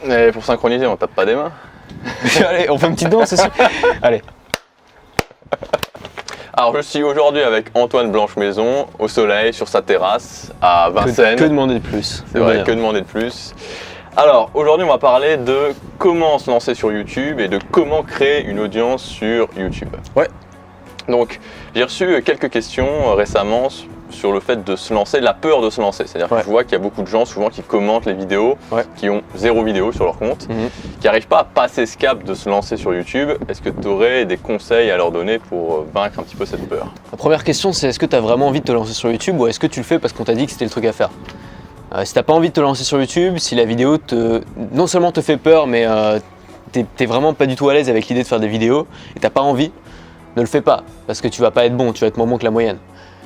Et pour synchroniser, on tape pas des mains. Allez, on fait une petite danse aussi. Allez. Alors je suis aujourd'hui avec Antoine Blanche-Maison, au soleil, sur sa terrasse, à Vincennes. Que demander de plus? C'est vrai, que demander de plus. Alors aujourd'hui on va parler de comment se lancer sur YouTube et de comment créer une audience sur YouTube. Ouais. Donc j'ai reçu quelques questions récemment sur le fait de se lancer, la peur de se lancer. C'est-à-dire que je vois qu'il y a beaucoup de gens souvent qui commentent les vidéos, qui ont 0 vidéo sur leur compte, qui n'arrivent pas à passer ce cap de se lancer sur YouTube. Est-ce que tu aurais des conseils à leur donner pour vaincre un petit peu cette peur? La première question, c'est est-ce que tu as vraiment envie de te lancer sur YouTube ou est-ce que tu le fais parce qu'on t'a dit que c'était le truc à faire? Si t'as pas envie de te lancer sur YouTube, si la vidéo non seulement te fait peur, mais t'es vraiment pas du tout à l'aise avec l'idée de faire des vidéos et t'as pas envie, ne le fais pas parce que tu vas pas être bon, tu vas être moins bon que la moyenne.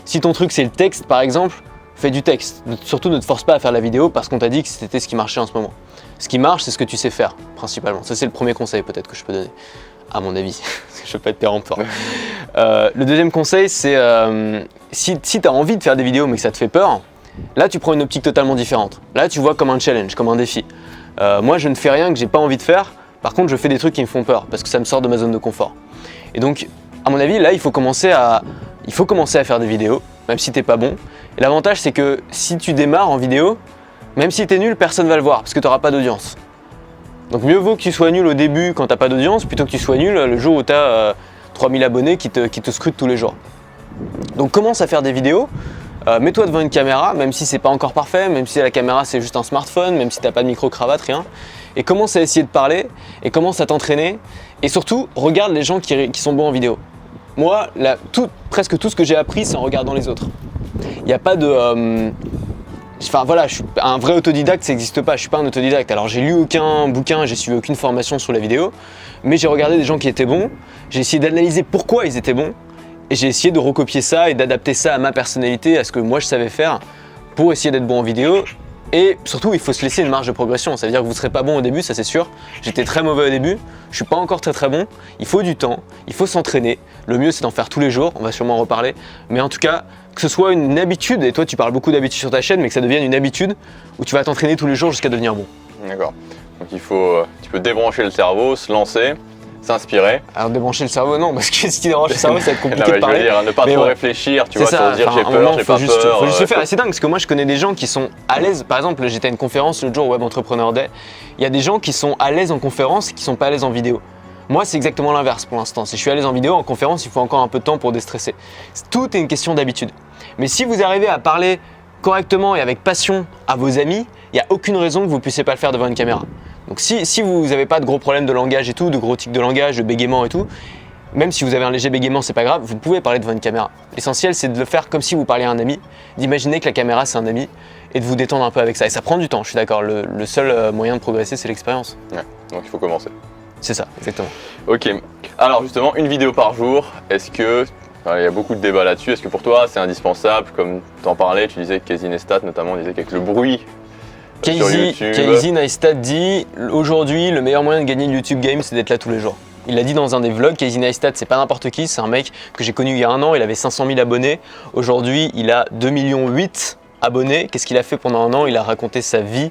Si ton truc c'est le texte par exemple, fais du texte. Surtout ne te force pas à faire la vidéo parce qu'on t'a dit que c'était ce qui marchait en ce moment. Ce qui marche, c'est ce que tu sais faire principalement. Ça c'est le premier conseil peut-être que je peux donner, à mon avis, parce que je veux pas être péremptoire. Le deuxième conseil c'est si tu as envie de faire des vidéos mais que ça te fait peur, là tu prends une optique totalement différente. Là tu vois comme un challenge, comme un défi. Moi je ne fais rien que j'ai pas envie de faire, par contre je fais des trucs qui me font peur parce que ça me sort de ma zone de confort. Et donc à mon avis là il faut commencer à faire des vidéos, même si t'es pas bon. Et l'avantage c'est que si tu démarres en vidéo, même si t'es nul, personne va le voir parce que t'auras pas d'audience. Donc mieux vaut que tu sois nul au début quand t'as pas d'audience, plutôt que tu sois nul le jour où t'as 3000 abonnés qui te scrutent tous les jours. Donc commence à faire des vidéos, mets-toi devant une caméra, même si c'est pas encore parfait, même si la caméra c'est juste un smartphone, même si t'as pas de micro-cravate, rien. Et commence à essayer de parler, et commence à t'entraîner, et surtout regarde les gens qui sont bons en vidéo. Moi, presque tout ce que j'ai appris, c'est en regardant les autres. Il n'y a pas de... Enfin voilà, je suis un vrai autodidacte, ça n'existe pas, je suis pas un autodidacte. Alors j'ai lu aucun bouquin, j'ai suivi aucune formation sur la vidéo, mais j'ai regardé des gens qui étaient bons, j'ai essayé d'analyser pourquoi ils étaient bons, et j'ai essayé de recopier ça et d'adapter ça à ma personnalité, à ce que moi je savais faire, pour essayer d'être bon en vidéo. Et surtout, il faut se laisser une marge de progression. Ça veut dire que vous ne serez pas bon au début, ça c'est sûr. J'étais très mauvais au début, je suis pas encore très bon. Il faut du temps, il faut s'entraîner. Le mieux c'est d'en faire tous les jours, on va sûrement en reparler. Mais en tout cas, que ce soit une habitude, et toi tu parles beaucoup d'habitude sur ta chaîne, mais que ça devienne une habitude où tu vas t'entraîner tous les jours jusqu'à devenir bon. D'accord. Donc il faut tu peux débrancher le cerveau, se lancer, s'inspirer. Alors débrancher le cerveau, non, parce que si tu débranches le cerveau, ça va être compliqué de parler. Je veux dire, ne pas trop réfléchir, tu vois, ça, sur dire j'ai peur, j'ai pas peur. Faut juste le faire. Et c'est dingue, parce que moi je connais des gens qui sont à l'aise. Par exemple, j'étais à une conférence l'autre jour au Web Entrepreneur Day. Il y a des gens qui sont à l'aise en conférence et qui sont pas à l'aise en vidéo. Moi, c'est exactement l'inverse pour l'instant. Si je suis à l'aise en vidéo, en conférence, il faut encore un peu de temps pour déstresser. Tout est une question d'habitude. Mais si vous arrivez à parler correctement et avec passion à vos amis, il n'y a aucune raison que vous ne puissiez pas le faire devant une caméra. Donc si vous n'avez pas de gros problèmes de langage et tout, de gros tics de langage, de bégaiement et tout, même si vous avez un léger bégaiement, c'est pas grave, vous pouvez parler devant une caméra. L'essentiel, c'est de le faire comme si vous parliez à un ami, d'imaginer que la caméra c'est un ami et de vous détendre un peu avec ça. Et ça prend du temps, je suis d'accord. Le seul moyen de progresser, c'est l'expérience. Ouais, donc il faut commencer. C'est ça, exactement. Ok. Alors justement, une vidéo par jour, est-ce que... il y a beaucoup de débats là-dessus. Est-ce que pour toi, c'est indispensable? Comme tu en parlais, tu disais que Casey Neistat notamment disait qu'avec le bruit Casey Neistat dit aujourd'hui le meilleur moyen de gagner le YouTube Game c'est d'être là tous les jours. Il l'a dit dans un des vlogs. Casey Neistat c'est pas n'importe qui, c'est un mec que j'ai connu il y a 1 an, il avait 500 000 abonnés. Aujourd'hui il a 2,8 millions abonnés. Qu'est-ce qu'il a fait pendant 1 an? Il a raconté sa vie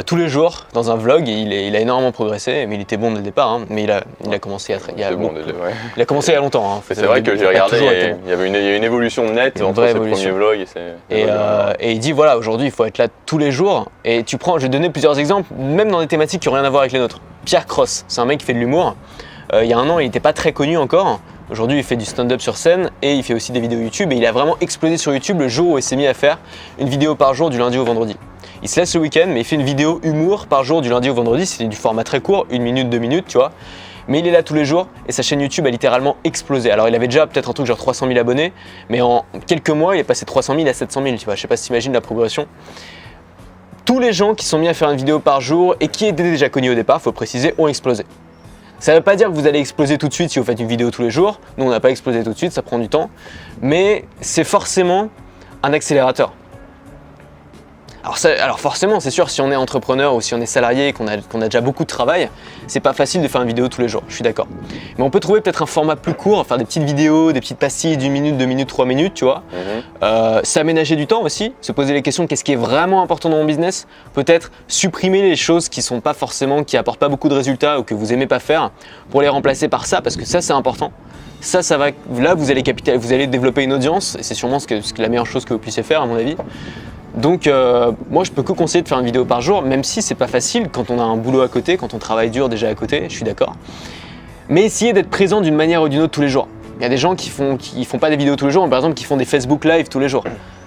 tous les jours dans un vlog et il a énormément progressé, mais il était bon dès le départ, hein. Mais il a commencé il y a commencé il y a longtemps. Hein. C'est vrai que j'ai regardé, il y a une évolution nette entre ses premiers vlogs et il dit voilà, aujourd'hui il faut être là tous les jours. Et je vais donner plusieurs exemples, même dans des thématiques qui n'ont rien à voir avec les nôtres. Pierre Cross, c'est un mec qui fait de l'humour. Il y a 1 an il n'était pas très connu encore. Aujourd'hui, il fait du stand-up sur scène et il fait aussi des vidéos YouTube. Et il a vraiment explosé sur YouTube le jour où il s'est mis à faire une vidéo par jour du lundi au vendredi. Il se laisse le week-end, mais il fait une vidéo humour par jour du lundi au vendredi. C'est du format très court, 1 minute, 2 minutes, tu vois. Mais il est là tous les jours et sa chaîne YouTube a littéralement explosé. Alors, il avait déjà peut-être un truc genre 300 000 abonnés, mais en quelques mois, il est passé de 300 000 à 700 000, tu vois. Je sais pas si tu imagines la progression. Tous les gens qui sont mis à faire une vidéo par jour et qui étaient déjà connus au départ, faut préciser, ont explosé. Ça ne veut pas dire que vous allez exploser tout de suite si vous faites une vidéo tous les jours. Nous, on n'a pas explosé tout de suite, ça prend du temps. Mais c'est forcément un accélérateur. Alors forcément, c'est sûr, si on est entrepreneur ou si on est salarié et qu'on a déjà beaucoup de travail, c'est pas facile de faire une vidéo tous les jours, je suis d'accord. Mais on peut trouver peut-être un format plus court, faire des petites vidéos, des petites pastilles d'1 minute, 2 minutes, 3 minutes, tu vois. S'aménager du temps aussi, se poser les questions, qu'est-ce qui est vraiment important dans mon business. Peut-être supprimer les choses qui sont pas forcément, qui apportent pas beaucoup de résultats ou que vous aimez pas faire pour les remplacer par ça, parce que ça c'est important. Ça va, là vous allez développer une audience et c'est sûrement la meilleure chose que vous puissiez faire à mon avis. Donc moi je peux que conseiller de faire une vidéo par jour, même si c'est pas facile quand on a un boulot à côté, quand on travaille dur déjà à côté, je suis d'accord. Mais essayez d'être présent d'une manière ou d'une autre tous les jours. Il y a des gens qui font pas des vidéos tous les jours, mais par exemple qui font des Facebook Live tous les jours.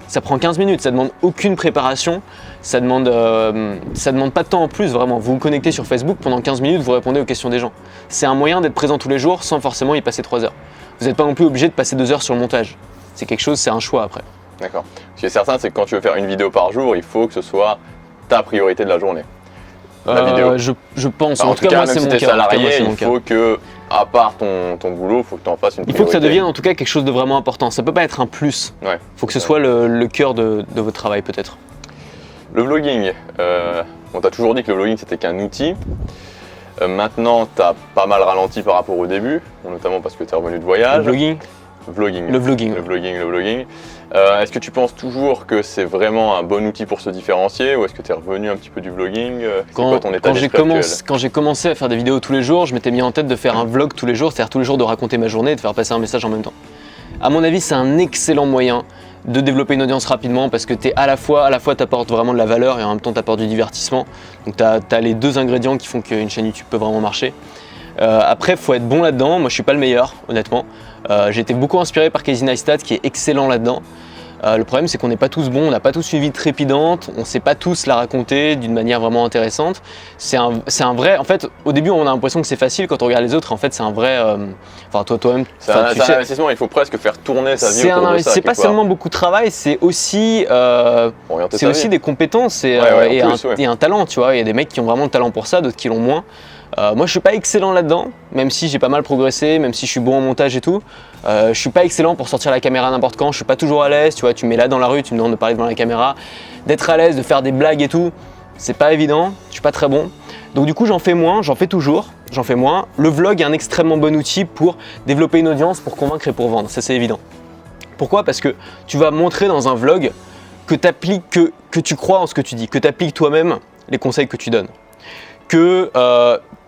Ça prend 15 minutes, ça demande aucune préparation, ça demande pas de temps en plus vraiment. Vous vous connectez sur Facebook, pendant 15 minutes vous répondez aux questions des gens. C'est un moyen d'être présent tous les jours sans forcément y passer 3 heures. Vous n'êtes pas non plus obligé de passer 2 heures sur le montage. C'est un choix après. D'accord. Ce qui est certain, c'est que quand tu veux faire une vidéo par jour, il faut que ce soit ta priorité de la journée. La vidéo. Je pense. Enfin, en tout cas, moi, même c'est si mon t'es cas. salarié, il faut que, à part ton boulot, il faut que tu en fasses une priorité. Il faut que ça devienne en tout cas quelque chose de vraiment important. Ça peut pas être un plus. Il faut que ce soit le cœur de votre travail peut-être. Le vlogging. On t'a toujours dit que le vlogging c'était qu'un outil. Maintenant, tu as pas mal ralenti par rapport au début, notamment parce que tu es revenu de voyage. Le vlogging. Le vlogging. Est-ce que tu penses toujours que c'est vraiment un bon outil pour se différencier ou est-ce que tu es revenu un petit peu du vlogging? C'est quoi ton état d'esprit actuel? Quand j'ai commencé à faire des vidéos tous les jours, je m'étais mis en tête de faire un vlog tous les jours, c'est-à-dire tous les jours de raconter ma journée et de faire passer un message en même temps. À mon avis, c'est un excellent moyen de développer une audience rapidement parce que à la fois t'apportes vraiment de la valeur et en même temps t'apportes du divertissement. Donc t'as les deux ingrédients qui font qu'une chaîne YouTube peut vraiment marcher. Après, faut être bon là-dedans. Moi, je suis pas le meilleur, honnêtement. J'ai été beaucoup inspiré par Casey Neistat qui est excellent là-dedans. Le problème, c'est qu'on n'est pas tous bons, on n'a pas tous une vie trépidante, on ne sait pas tous la raconter d'une manière vraiment intéressante. C'est un vrai. En fait, au début, on a l'impression que c'est facile quand on regarde les autres. En fait, c'est un vrai. Enfin, toi-même. C'est un investissement. Il faut presque faire tourner sa vie autour de ça. C'est pas seulement beaucoup de travail, c'est aussi. Des compétences et un talent. Tu vois, il y a des mecs qui ont vraiment le talent pour ça, d'autres qui l'ont moins. Moi je suis pas excellent là-dedans, même si j'ai pas mal progressé, même si je suis bon en montage et tout. Je suis pas excellent pour sortir la caméra n'importe quand, je suis pas toujours à l'aise, tu vois, tu me mets là dans la rue, tu me demandes de parler devant la caméra, d'être à l'aise, de faire des blagues et tout, c'est pas évident, je suis pas très bon. Donc du coup j'en fais moins, j'en fais toujours, j'en fais moins. Le vlog est un extrêmement bon outil pour développer une audience, pour convaincre et pour vendre, ça c'est évident. Pourquoi? Parce que tu vas montrer dans un vlog que tu crois en ce que tu dis, que tu appliques toi-même les conseils que tu donnes.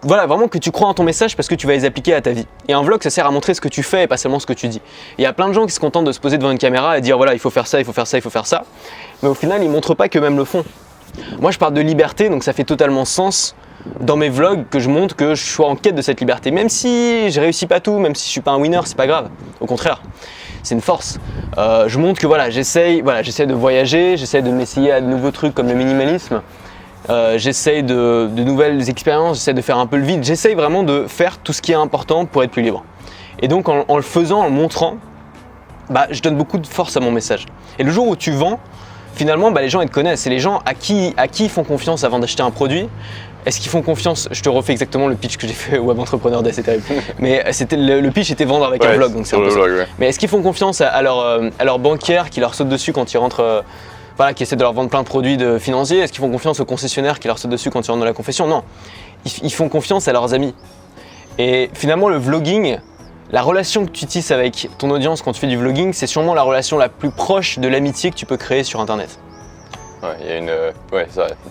Vraiment que tu crois en ton message parce que tu vas les appliquer à ta vie. Et un vlog, ça sert à montrer ce que tu fais et pas seulement ce que tu dis. Il y a plein de gens qui se contentent de se poser devant une caméra et dire voilà, il faut faire ça, il faut faire ça, il faut faire ça. Mais au final, ils montrent pas qu'eux-mêmes le font. Moi, je parle de liberté, donc ça fait totalement sens dans mes vlogs que je montre que je sois en quête de cette liberté. Même si je réussis pas tout, même si je suis pas un winner, c'est pas grave. Au contraire, c'est une force. Je montre que j'essaye de voyager, j'essaye de m'essayer à de nouveaux trucs comme le minimalisme. J'essaye de nouvelles expériences, j'essaie de faire un peu le vide, j'essaye vraiment de faire tout ce qui est important pour être plus libre. Et donc en le faisant, en le montrant, je donne beaucoup de force à mon message. Et le jour où tu vends, finalement les gens ils te connaissent, c'est les gens à qui ils font confiance avant d'acheter un produit. Est-ce qu'ils font confiance? Je te refais exactement le pitch que j'ai fait au Web Entrepreneur Day, c'est terrible. Mais le pitch était vendre avec un vlog, donc c'est un peu ça. Mais est-ce qu'ils font confiance à leur banquière qui leur saute dessus quand ils rentrent qui essaient de leur vendre plein de produits financiers? Est-ce qu'ils font confiance aux concessionnaires qui leur sautent dessus quand ils rentrent dans la confession? Non, ils font confiance à leurs amis. Et finalement, le vlogging, la relation que tu tisses avec ton audience quand tu fais du vlogging, c'est sûrement la relation la plus proche de l'amitié que tu peux créer sur Internet.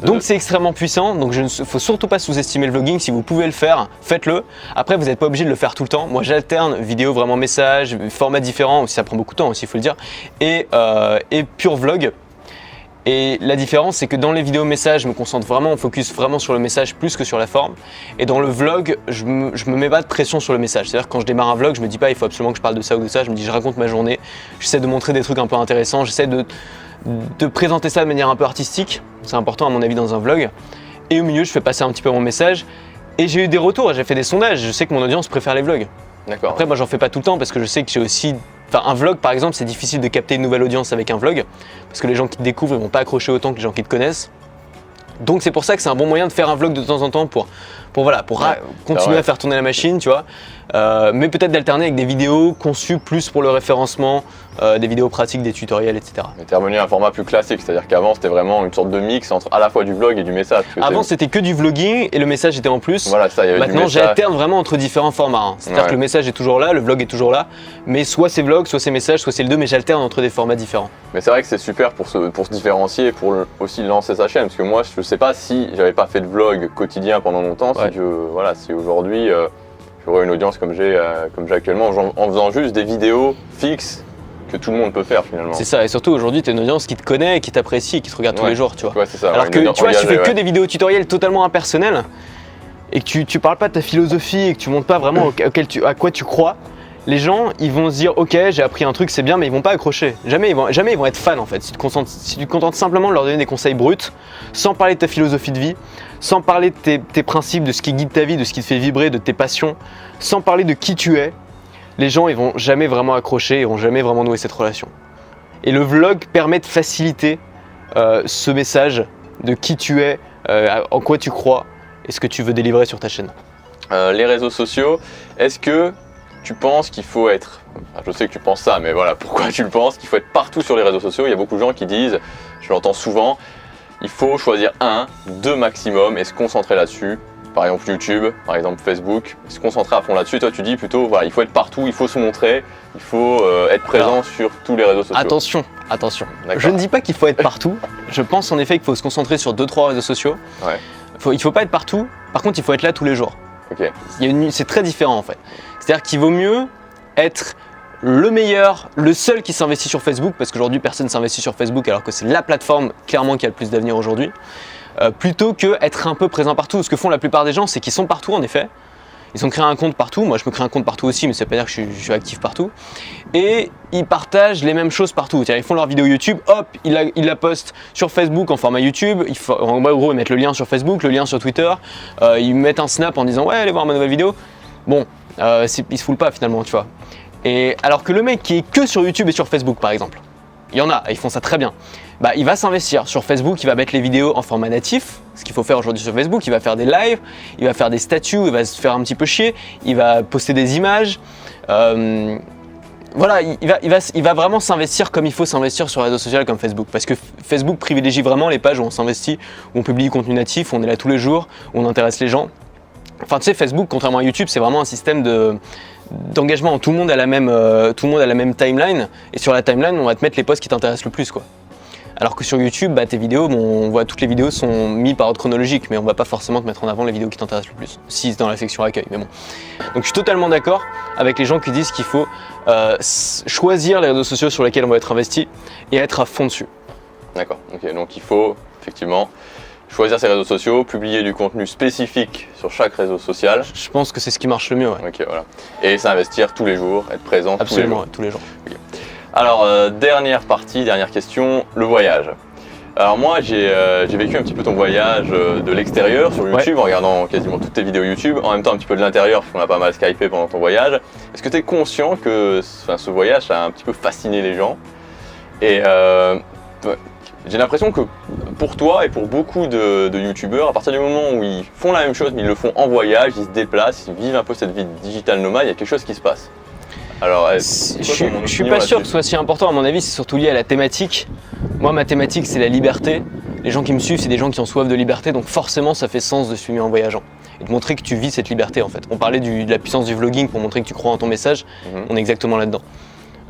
Donc c'est extrêmement puissant, donc il ne faut surtout pas sous-estimer le vlogging. Si vous pouvez le faire, faites-le. Après, vous n'êtes pas obligé de le faire tout le temps. Moi, j'alterne vidéo vraiment message, format différent, ça prend beaucoup de temps aussi, il faut le dire, et pur vlog. Et la différence, c'est que dans les vidéos messages, je me concentre vraiment, on focus vraiment sur le message plus que sur la forme. Et dans le vlog, je me mets pas de pression sur le message. C'est-à-dire que quand je démarre un vlog, je me dis pas il faut absolument que je parle de ça ou de ça. Je me dis je raconte ma journée, j'essaie de montrer des trucs un peu intéressants, j'essaie de présenter ça de manière un peu artistique. C'est important à mon avis dans un vlog. Et au milieu, je fais passer un petit peu mon message. Et j'ai eu des retours, j'ai fait des sondages. Je sais que mon audience préfère les vlogs. D'accord. Après, moi, j'en fais pas tout le temps parce que je sais que j'ai aussi. Enfin, un vlog par exemple, c'est difficile de capter une nouvelle audience avec un vlog parce que les gens qui te découvrent, ils vont pas accrocher autant que les gens qui te connaissent. Donc c'est pour ça que c'est un bon moyen de faire un vlog de temps en temps pour continuer à faire tourner la machine, tu vois. Mais peut-être d'alterner avec des vidéos conçues plus pour le référencement, des vidéos pratiques, des tutoriels, etc. Mais t'es revenu à un format plus classique, c'est-à-dire qu'avant c'était vraiment une sorte de mix entre à la fois du vlog et du message. Avant c'était que du vlogging et le message était en plus. Voilà, ça, il y avait Maintenant j'alterne vraiment entre différents formats. Hein. C'est-à-dire que le message est toujours là, le vlog est toujours là, mais soit c'est vlog, soit c'est message, soit c'est le deux, mais j'alterne entre des formats différents. Mais c'est vrai que c'est super pour se différencier et pour aussi lancer sa chaîne, parce que moi je sais pas si j'avais pas fait de vlog quotidien pendant longtemps, si aujourd'hui j'aurais une audience comme j'ai actuellement en faisant juste des vidéos fixes que tout le monde peut faire finalement. C'est ça, et surtout aujourd'hui tu as une audience qui te connaît, qui t'apprécie, qui te regarde tous les jours, tu vois. Ouais, c'est ça. Alors que tu vois, si tu fais que des vidéos tutoriels totalement impersonnelles et que tu parles pas de ta philosophie et que tu montres pas vraiment à quoi tu crois, les gens ils vont se dire ok j'ai appris un truc c'est bien, mais ils vont pas accrocher. Jamais ils vont être fans en fait. Si tu te contentes simplement de leur donner des conseils bruts, sans parler de ta philosophie de vie, sans parler de tes principes, de ce qui guide ta vie, de ce qui te fait vibrer, de tes passions, sans parler de qui tu es, les gens ils vont jamais vraiment accrocher, ils vont jamais vraiment nouer cette relation. Et le vlog permet de faciliter ce message de qui tu es, en quoi tu crois et ce que tu veux délivrer sur ta chaîne. Les réseaux sociaux, est-ce que tu penses qu'il faut être, je sais que tu penses ça, mais voilà, pourquoi tu le penses, qu'il faut être partout sur les réseaux sociaux? Il y a beaucoup de gens qui disent, je l'entends souvent, il faut choisir 2 maximum et se concentrer là-dessus. Par exemple YouTube, par exemple Facebook, se concentrer à fond là-dessus. Et toi tu dis plutôt, voilà, il faut être partout, il faut se montrer, il faut être présent sur tous les réseaux sociaux. Attention. Je ne dis pas qu'il faut être partout. Je pense en effet qu'il faut se concentrer sur 2-3 réseaux sociaux. Il ne faut pas être partout, par contre il faut être là tous les jours. Okay. C'est très différent en fait. C'est-à-dire qu'il vaut mieux être le meilleur, le seul qui s'investit sur Facebook, parce qu'aujourd'hui personne ne s'investit sur Facebook alors que c'est la plateforme clairement qui a le plus d'avenir aujourd'hui, plutôt qu'être un peu présent partout. Ce que font la plupart des gens, c'est qu'ils sont partout en effet. Ils ont créé un compte partout, moi je me crée un compte partout aussi, mais ça veut pas dire que je suis actif partout. Et ils partagent les mêmes choses partout. Ils font leur vidéo YouTube, hop, ils la postent sur Facebook en format YouTube. En gros, ils mettent le lien sur Facebook, le lien sur Twitter. Ils mettent un snap en disant ouais, allez voir ma nouvelle vidéo. Bon, ils se foulent pas finalement, tu vois. Et alors que le mec qui est que sur YouTube et sur Facebook par exemple, il y en a, ils font ça très bien. Bah, il va s'investir sur Facebook, il va mettre les vidéos en format natif, ce qu'il faut faire aujourd'hui sur Facebook, il va faire des lives, il va faire des statuts, il va se faire un petit peu chier, il va poster des images. Voilà, il va vraiment s'investir comme il faut s'investir sur un réseau social comme Facebook, parce que Facebook privilégie vraiment les pages où on s'investit, où on publie du contenu natif, où on est là tous les jours, où on intéresse les gens. Enfin, tu sais, Facebook, contrairement à YouTube, c'est vraiment un système d'engagement. Tout le monde a la même timeline, et sur la timeline, on va te mettre les posts qui t'intéressent le plus, quoi. Alors que sur YouTube, bah, tes vidéos, on voit toutes les vidéos sont mises par ordre chronologique, mais on va pas forcément te mettre en avant les vidéos qui t'intéressent le plus, si c'est dans la section accueil, mais bon. Donc je suis totalement d'accord avec les gens qui disent qu'il faut choisir les réseaux sociaux sur lesquels on va être investi et être à fond dessus. D'accord, ok, donc il faut effectivement choisir ces réseaux sociaux, publier du contenu spécifique sur chaque réseau social. Je pense que c'est ce qui marche le mieux, ouais. Ok, voilà. Et s'investir tous les jours, être présent tous les jours. Absolument, tous les jours. Okay. Alors, dernière question, le voyage. Alors moi, j'ai vécu un petit peu ton voyage de l'extérieur sur YouTube, en regardant quasiment toutes tes vidéos YouTube, en même temps un petit peu de l'intérieur, parce qu'on a pas mal skypé pendant ton voyage. Est-ce que tu es conscient que ce voyage a un petit peu fasciné les gens? Et j'ai l'impression que pour toi et pour beaucoup de YouTubeurs, à partir du moment où ils font la même chose, mais ils le font en voyage, ils se déplacent, ils vivent un peu cette vie digital nomade, il y a quelque chose qui se passe. Alors, je suis pas sûr que ce soit si important, à mon avis c'est surtout lié à la thématique. Moi ma thématique c'est la liberté. Les gens qui me suivent c'est des gens qui ont soif de liberté, donc forcément ça fait sens de se filmer en voyageant. Et de montrer que tu vis cette liberté en fait. On parlait de la puissance du vlogging pour montrer que tu crois en ton message, on est exactement là-dedans.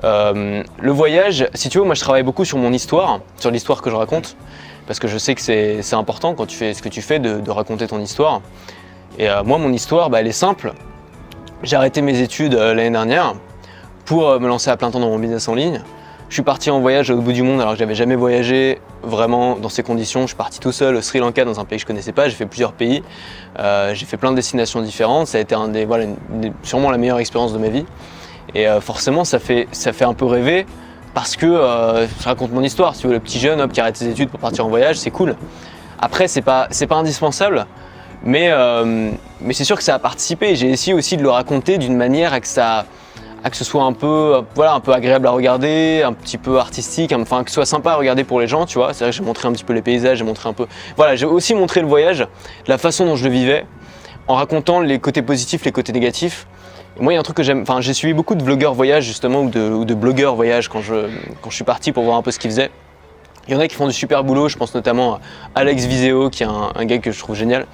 Le voyage, si tu veux, moi je travaille beaucoup sur mon histoire, sur l'histoire que je raconte, parce que je sais que c'est important quand tu fais ce que tu fais de raconter ton histoire. Et moi mon histoire elle est simple. J'ai arrêté mes études l'année dernière pour me lancer à plein temps dans mon business en ligne. Je suis parti en voyage au bout du monde alors que j'avais jamais voyagé vraiment dans ces conditions. Je suis parti tout seul au Sri Lanka, dans un pays que je connaissais pas. J'ai fait plusieurs pays, j'ai fait plein de destinations différentes. Ça a été sûrement la meilleure expérience de ma vie. Et forcément ça fait un peu rêver parce que je raconte mon histoire. Si tu veux, le petit jeune qui arrête ses études pour partir en voyage, c'est cool. Après c'est pas indispensable, mais c'est sûr que ça a participé. J'ai essayé aussi de le raconter d'une manière à que ce soit un peu agréable à regarder, un petit peu artistique, enfin que ce soit sympa à regarder pour les gens, tu vois. C'est vrai que j'ai montré un petit peu les paysages, j'ai aussi montré le voyage, la façon dont je le vivais, en racontant les côtés positifs, les côtés négatifs. Et moi, il y a un truc que j'aime, enfin j'ai suivi beaucoup de vlogueurs voyage justement ou de blogueurs voyage quand je suis parti pour voir un peu ce qu'ils faisaient. Il y en a qui font du super boulot, je pense notamment à Alex Viseo qui est un gars que je trouve génial.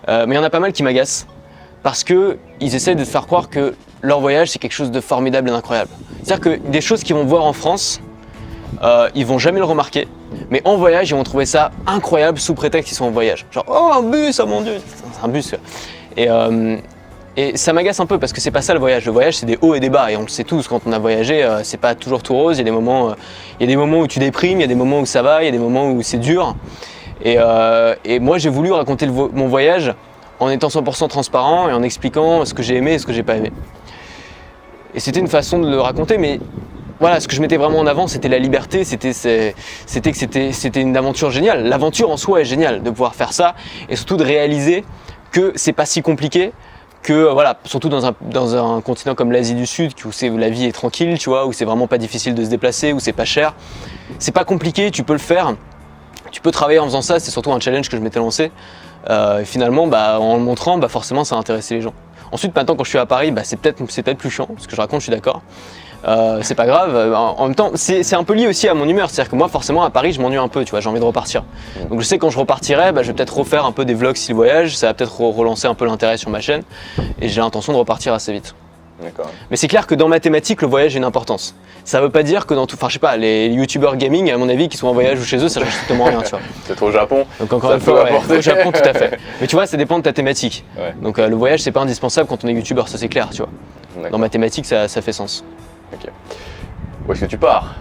Mais il y en a pas mal qui m'agacent parce qu'ils essaient de te faire croire que leur voyage c'est quelque chose de formidable et d'incroyable. C'est-à-dire que des choses qu'ils vont voir en France, ils vont jamais le remarquer, mais en voyage ils vont trouver ça incroyable sous prétexte qu'ils sont en voyage. Genre oh un bus, oh mon dieu, c'est un bus. Et ça m'agace un peu parce que c'est pas ça le voyage. Le voyage c'est des hauts et des bas et on le sait tous quand on a voyagé, c'est pas toujours tout rose. Il y a des moments où tu déprimes, il y a des moments où ça va, il y a des moments où c'est dur. Et moi j'ai voulu raconter mon voyage en étant 100% transparent et en expliquant ce que j'ai aimé et ce que j'ai pas aimé. Et c'était une façon de le raconter, mais voilà, ce que je mettais vraiment en avant, c'était la liberté, c'était une aventure géniale. L'aventure en soi est géniale de pouvoir faire ça et surtout de réaliser que c'est pas si compliqué, que voilà, surtout dans un continent comme l'Asie du Sud, où la vie est tranquille, tu vois, où c'est vraiment pas difficile de se déplacer, où c'est pas cher. C'est pas compliqué, tu peux le faire, tu peux travailler en faisant ça, c'est surtout un challenge que je m'étais lancé. Finalement, en le montrant, forcément ça a intéressé les gens. Ensuite, maintenant quand je suis à Paris, c'est peut-être plus chiant, ce que je raconte, je suis d'accord. C'est pas grave, en même temps c'est un peu lié aussi à mon humeur, c'est-à-dire que moi forcément à Paris je m'ennuie un peu, tu vois, j'ai envie de repartir. Donc je sais quand je repartirai, je vais peut-être refaire un peu des vlogs style voyage, ça va peut-être relancer un peu l'intérêt sur ma chaîne et j'ai l'intention de repartir assez vite. D'accord. Mais c'est clair que dans ma thématique, le voyage a une importance. Ça veut pas dire que dans tout, enfin je sais pas, les youtubeurs gaming à mon avis qui sont en voyage ou chez eux, ça change strictement rien, tu vois. C'est au Japon. Donc encore une fois, au Japon tout à fait. Mais tu vois, ça dépend de ta thématique. Ouais. Donc le voyage c'est pas indispensable quand on est youtubeur, ça c'est clair, tu vois. Dans ma thématique ça fait sens. Ok. Où est-ce que tu pars?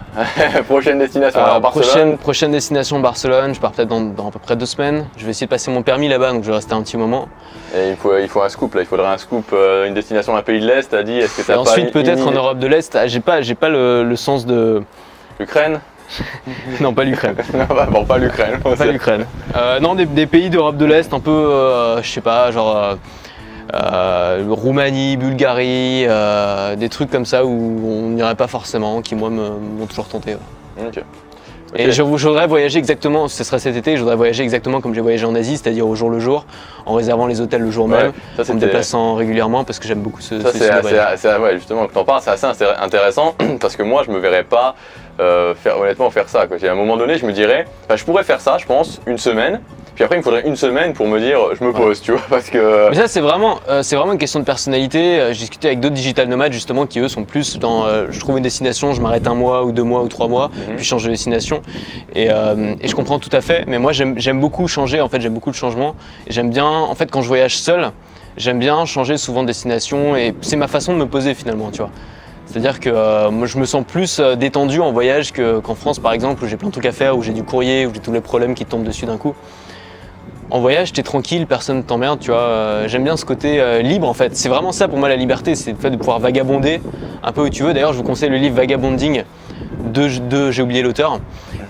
Prochaine destination à Barcelone. Prochaine destination Barcelone, je pars peut-être dans à peu près 2 semaines. Je vais essayer de passer mon permis là-bas, donc je vais rester un petit moment. Et il faut un scoop là, il faudrait un scoop, une destination d'un pays de l'Est, t'as dit, est-ce que t'as pas ensuite peut-être en Europe de l'Est, j'ai pas le sens de... L'Ukraine? Non, pas l'Ukraine. Bon, pas l'Ukraine. Pas l'Ukraine. Non, des pays d'Europe de l'Est, un peu, je sais pas, genre... Roumanie, Bulgarie, des trucs comme ça où on n'irait pas forcément, qui moi m'ont toujours tenté. Ouais. Okay. Et je voudrais voyager exactement, ce serait cet été, je voudrais voyager exactement comme j'ai voyagé en Asie, c'est-à-dire au jour le jour, en réservant les hôtels le jour même, en me déplaçant régulièrement parce que j'aime beaucoup ce style de voyage. Ouais, justement, que t'en parles, c'est assez intéressant parce que moi je me verrais pas honnêtement faire ça. À un moment donné, je me dirais, je pourrais faire ça, je pense, une semaine. Puis après, il me faudrait une semaine pour me dire, je me pose, tu vois, parce que... Mais ça, c'est vraiment une question de personnalité. J'ai discuté avec d'autres digital nomades, justement, qui eux sont plus dans, je trouve une destination, je m'arrête 1 mois ou 2 mois ou 3 mois, puis je change de destination. Et je comprends tout à fait, mais moi, j'aime beaucoup changer, en fait, j'aime beaucoup le changement. Et j'aime bien, en fait, quand je voyage seul, j'aime bien changer souvent de destination et c'est ma façon de me poser, finalement, tu vois. C'est-à-dire que moi, je me sens plus détendu en voyage qu'en France, par exemple, où j'ai plein de trucs à faire, où j'ai du courrier, où j'ai tous les problèmes qui tombent dessus d'un coup. En voyage, t'es tranquille, personne ne t'emmerde, tu vois. J'aime bien ce côté libre en fait. C'est vraiment ça pour moi la liberté, c'est le fait de pouvoir vagabonder un peu où tu veux. D'ailleurs, je vous conseille le livre Vagabonding j'ai oublié l'auteur,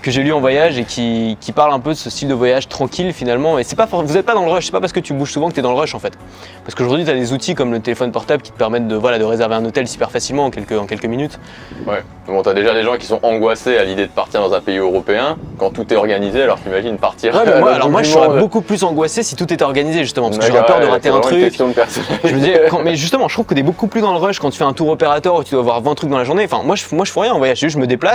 que j'ai lu en voyage et qui parle un peu de ce style de voyage tranquille finalement. Et vous n'êtes pas dans le rush, c'est pas parce que tu bouges souvent que tu es dans le rush en fait. Parce qu'aujourd'hui, tu as des outils comme le téléphone portable qui te permettent de réserver un hôtel super facilement en quelques minutes. Ouais, bon, tu as déjà des gens qui sont angoissés à l'idée de partir dans un pays européen quand tout est organisé, alors t'imagines partir. Ouais, moi je serais beaucoup plus angoissé si tout était organisé justement, parce que j'aurais peur de rater un truc. Je me dis, mais justement, je trouve que tu es beaucoup plus dans le rush quand tu fais un tour opérateur où tu dois voir 20 trucs dans la journée. Enfin, moi je fais rien en voyage, je me déplace.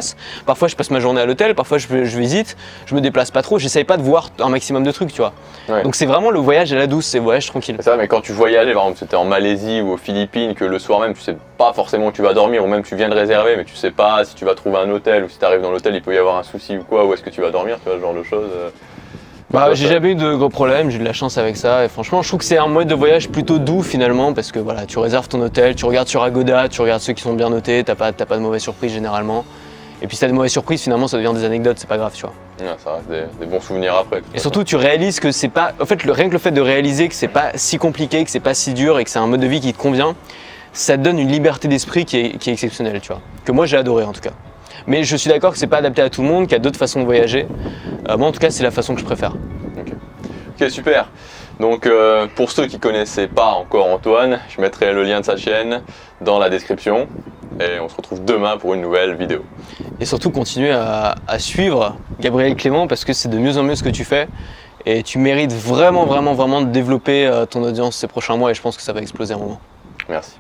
Parfois je passe ma journée à l'hôtel, parfois je visite, je me déplace pas trop, j'essaye pas de voir un maximum de trucs, tu vois. Ouais. Donc c'est vraiment le voyage à la douce, c'est le voyage tranquille. C'est ça, mais quand tu voyageais, par exemple, c'était en Malaisie ou aux Philippines, que le soir même tu sais pas forcément où tu vas dormir, ou même tu viens de réserver, mais tu sais pas si tu vas trouver un hôtel, ou si tu arrives dans l'hôtel, il peut y avoir un souci ou quoi, où est-ce que tu vas dormir, tu vois, ce genre de choses. J'ai jamais eu de gros problèmes, j'ai eu de la chance avec ça et franchement je trouve que c'est un mode de voyage plutôt doux finalement parce que voilà, tu réserves ton hôtel, tu regardes sur Agoda, tu regardes ceux qui sont bien notés, t'as pas de mauvaises surprises généralement. Et puis si t'as de mauvaises surprises finalement ça devient des anecdotes, c'est pas grave, tu vois. Ouais, ça reste des bons souvenirs après. Et surtout tu réalises que c'est pas, en fait rien que le fait de réaliser que c'est pas si compliqué, que c'est pas si dur et que c'est un mode de vie qui te convient, ça te donne une liberté d'esprit qui est exceptionnelle, tu vois. Que moi j'ai adoré en tout cas. Mais je suis d'accord que c'est pas adapté à tout le monde, qu'il y a d'autres façons de voyager. Moi en tout cas c'est la façon que je préfère. Ok, super. Donc pour ceux qui connaissaient pas encore Antoine, je mettrai le lien de sa chaîne dans la description et on se retrouve demain pour une nouvelle vidéo. Et surtout continuer à suivre Gabriel Clément parce que c'est de mieux en mieux ce que tu fais Et tu mérites vraiment de développer ton audience ces prochains mois et je pense que ça va exploser un moment. Merci.